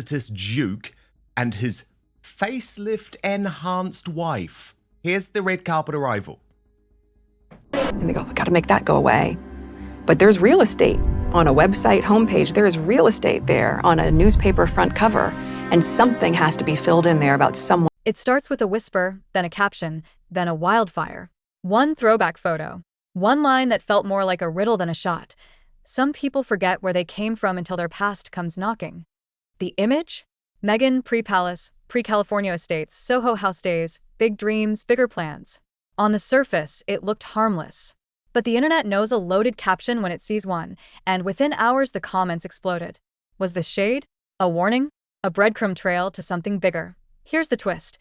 Duke and his facelift-enhanced wife. Here's the red carpet arrival. And they go, we gotta make that go away. But there's real estate on a website homepage. There is real estate there on a newspaper front cover. And something has to be filled in there about someone. It starts with a whisper, then a caption, then a wildfire. One throwback photo. One line that felt more like a riddle than a shot. Some people forget where they came from until their past comes knocking. The image? Meghan, pre-palace, pre-California estates, Soho house days, big dreams, bigger plans. On the surface, it looked harmless. But the internet knows a loaded caption when it sees one, and within hours the comments exploded. Was this shade? A warning? A breadcrumb trail to something bigger? Here's the twist.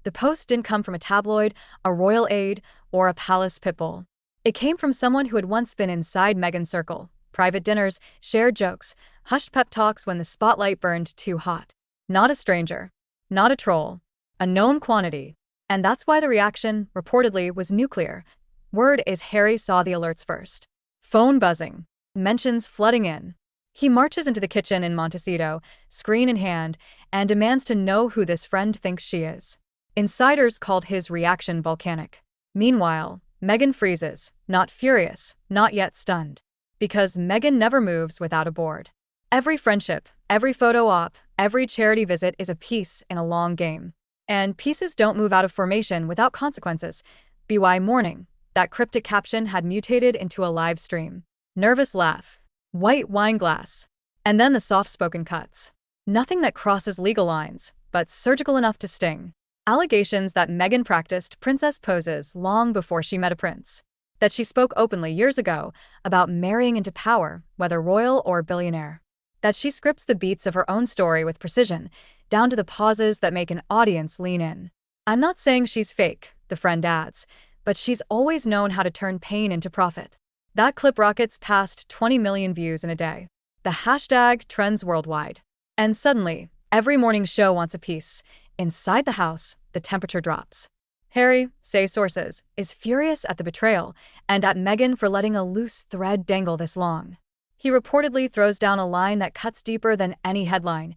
The post didn't come from a tabloid, a royal aide, or a palace pitbull. It came from someone who had once been inside Meghan's circle. Private dinners, shared jokes, hushed pep talks when the spotlight burned too hot. Not a stranger. Not a troll. A known quantity. And that's why the reaction, reportedly, was nuclear. Word is Harry saw the alerts first. Phone buzzing. Mentions flooding in. He marches into the kitchen in Montecito, screen in hand, and demands to know who this friend thinks she is. Insiders called his reaction volcanic. Meanwhile, Meghan freezes, not furious, not yet stunned. Because Meghan never moves without a board. Every friendship, every photo op, every charity visit is a piece in a long game. And pieces don't move out of formation without consequences. BY morning. That cryptic caption had mutated into a live stream. Nervous laugh. White wine glass. And then the soft-spoken cuts. Nothing that crosses legal lines, but surgical enough to sting. Allegations that Meghan practiced princess poses long before she met a prince. That she spoke openly years ago about marrying into power, whether royal or billionaire. That she scripts the beats of her own story with precision, down to the pauses that make an audience lean in. I'm not saying she's fake, the friend adds, but she's always known how to turn pain into profit. That clip rockets past 20 million views in a day. The hashtag trends worldwide. And suddenly, every morning show wants a piece. Inside the house, the temperature drops. Harry, say sources, is furious at the betrayal and at Meghan for letting a loose thread dangle this long. He reportedly throws down a line that cuts deeper than any headline.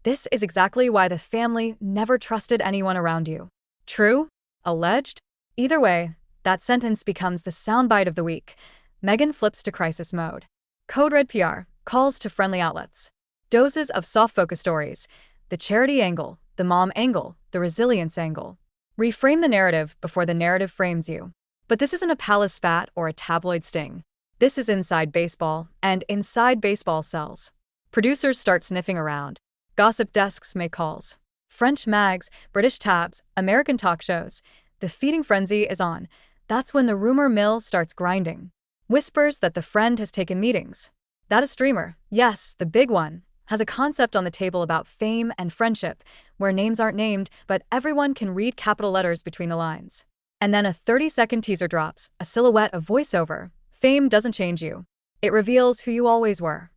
This is exactly why the family never trusted anyone around you. True? Alleged? Either way, that sentence becomes the soundbite of the week. Meghan flips to crisis mode. Code Red PR, calls to friendly outlets. Doses of soft focus stories. The charity angle, the mom angle, the resilience angle. Reframe the narrative before the narrative frames you. But this isn't a palace spat or a tabloid sting. This is inside baseball, and inside baseball sells. Producers start sniffing around. Gossip desks make calls. French mags, British tabs, American talk shows. The feeding frenzy is on. That's when the rumor mill starts grinding. Whispers that the friend has taken meetings. That a streamer, yes, the big one, has a concept on the table about fame and friendship, where names aren't named, but everyone can read capital letters between the lines. And then a 30-second teaser drops, a silhouette of voiceover. Fame doesn't change you. It reveals who you always were.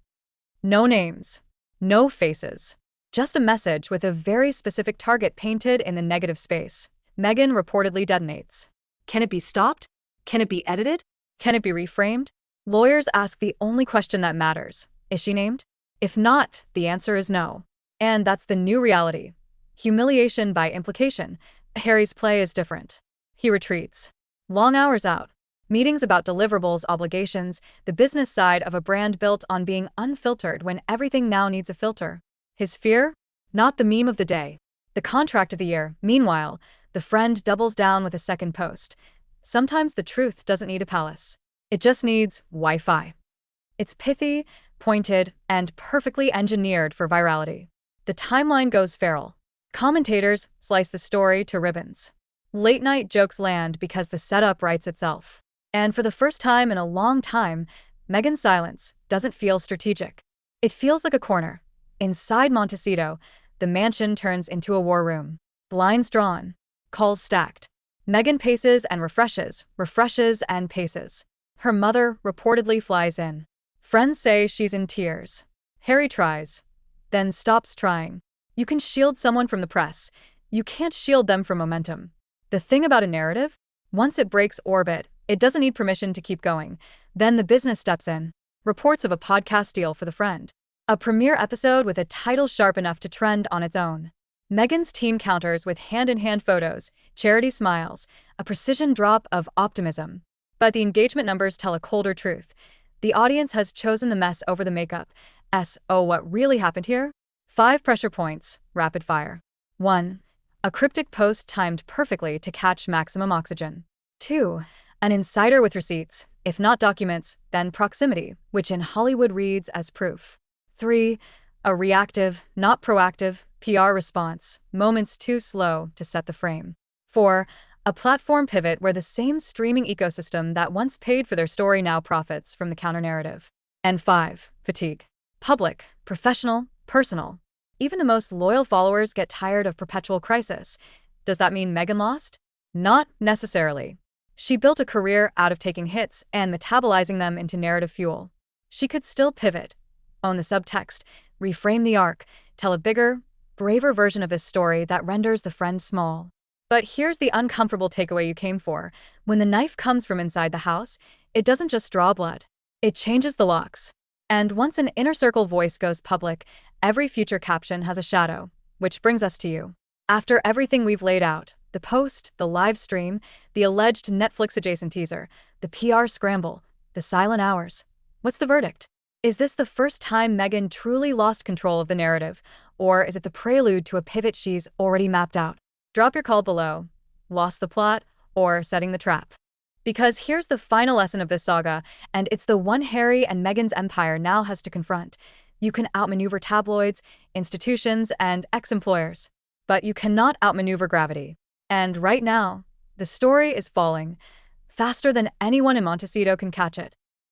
No names. No faces. Just a message with a very specific target painted in the negative space. Meghan reportedly detonates. Can it be stopped? Can it be edited? Can it be reframed? Lawyers ask the only question that matters. Is she named? If not, the answer is no. And that's the new reality. Humiliation by implication. Harry's play is different. He retreats. Long hours out. Meetings about deliverables, obligations, the business side of a brand built on being unfiltered when everything now needs a filter. His fear? Not the meme of the day. The contract of the year. Meanwhile, the friend doubles down with a second post. Sometimes the truth doesn't need a palace. It just needs Wi-Fi. It's pithy, pointed, and perfectly engineered for virality. The timeline goes feral. Commentators slice the story to ribbons. Late-night jokes land because the setup writes itself. And for the first time in a long time, Meghan's silence doesn't feel strategic. It feels like a corner. Inside Montecito, the mansion turns into a war room. Blinds drawn. Calls stacked. Meghan paces and refreshes and paces. Her mother reportedly flies in. Friends say she's in tears. Harry tries, then stops trying. You can shield someone from the press. You can't shield them from momentum. The thing about a narrative? Once it breaks orbit, it doesn't need permission to keep going. Then the business steps in. Reports of a podcast deal for the friend. A premiere episode with a title sharp enough to trend on its own. Meghan's team counters with hand-in-hand photos, charity smiles, a precision drop of optimism. But the engagement numbers tell a colder truth. The audience has chosen the mess over the makeup. Oh, what really happened here? 5 pressure points, rapid fire. 1. A cryptic post timed perfectly to catch maximum oxygen. 2. An insider with receipts, if not documents, then proximity, which in Hollywood reads as proof. 3. A reactive, not proactive, PR response, moments too slow to set the frame. 4. A platform pivot where the same streaming ecosystem that once paid for their story now profits from the counter-narrative. And 5. Fatigue. Public, professional, personal. Even the most loyal followers get tired of perpetual crisis. Does that mean Meghan lost? Not necessarily. She built a career out of taking hits and metabolizing them into narrative fuel. She could still pivot, own the subtext, reframe the arc, tell a bigger, braver version of this story that renders the friend small. But here's the uncomfortable takeaway you came for. When the knife comes from inside the house, it doesn't just draw blood. It changes the locks. And once an inner circle voice goes public, every future caption has a shadow. Which brings us to you. After everything we've laid out, the post, the live stream, the alleged Netflix-adjacent teaser, the PR scramble, the silent hours, what's the verdict? Is this the first time Meghan truly lost control of the narrative, or is it the prelude to a pivot she's already mapped out? Drop your call below. Lost the plot, or setting the trap? Because here's the final lesson of this saga, and it's the one Harry and Meghan's empire now has to confront. You can outmaneuver tabloids, institutions, and ex-employers, but you cannot outmaneuver gravity. And right now, the story is falling, faster than anyone in Montecito can catch it.